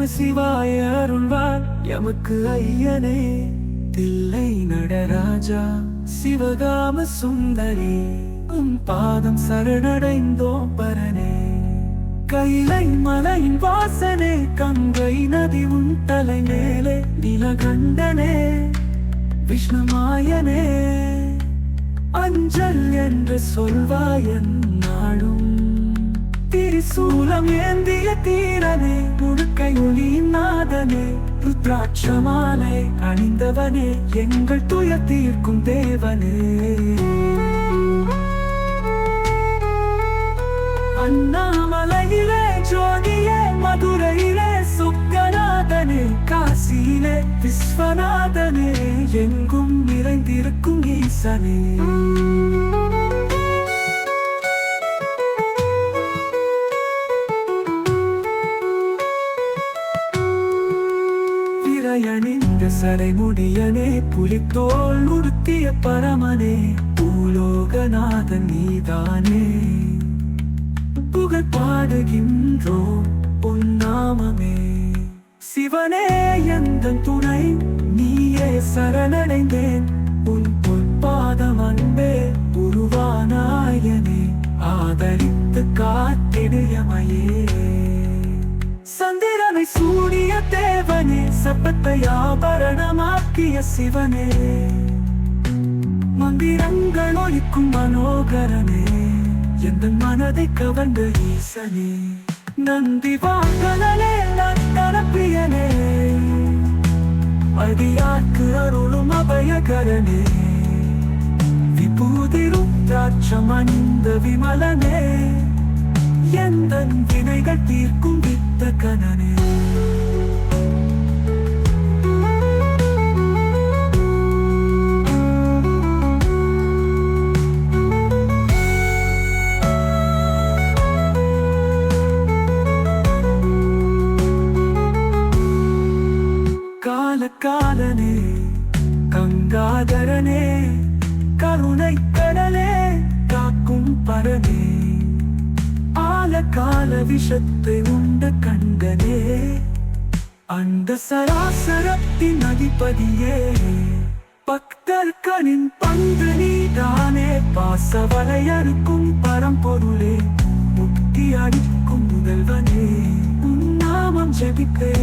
சிவாய அருள்வார் எமக்கு ஐயனே. தில்லை நடராஜா சிவகாம சுந்தரி உன் பாதம் சரணடைந்தோம் பரனே. கைலை மலையின் வாசனே கங்கை நதி உன் தலை மேலே. நீலகண்டனே விஷ்ணுமாயனே அஞ்சல் என்று சொல்வாயன் நாடும். திரிசூலம் ஏந்திய தீரனே முழுக்கை ஒளியின் நாதனே. ருத்ராட்சமாலை அணிந்தவனே எங்கள் துயர் தீர்க்கும் தேவனே. அண்ணாமலையிலே ஜோதியே மதுரையிலே சொக்கநாதனே. காசியிலே விஸ்வநாதனே எங்கும் நிறைந்திருக்கும் ஈசனே. விரையணிந்த சடைமுடியனே புலித்தோல் உடுத்திய பரமனே. பூலோகநாதன் நீதானே புகழ் பாடுகின்றோம் உன் நாமமே. சிவனே எந்தன் துணை நீயே சரணடைந்தேன். உன் பொற்பாதம் அன்பே உருவானாயனே. ஆதரித்து காத்திடுயமையே. சந்திரனை சூடிய தேவனே சப்பத்தை ஆபரணமாக்கிய சிவனே. மந்திரங்கள் ஒலிக்கும் மனோகரனே எந்த மனதை கவர்ந்த ஈசனே. நந்தி வாங்கலே நற்கரப்பியனே அடியாக்கு அருளும் அபயகரனே. விபூதி ருத்ராட்சம் அணிந்த விமலனே எந்த வினைகள் தீர்க்கும் வித்தகனே. காலனே கங்காதரனே கருணை கடலே காக்கும் பரனே. ஆலகால விஷத்தை உண்ட கண்டனே அந்த சராசரத்தின் அதிபதியே. பக்தர்களின் பங்கு நீதானே பாசவரையறுக்கும் பரம்பொருளே. முக்தி அளிக்கும் முதல்வனே உன் நாமம் ஜெபிப்பே.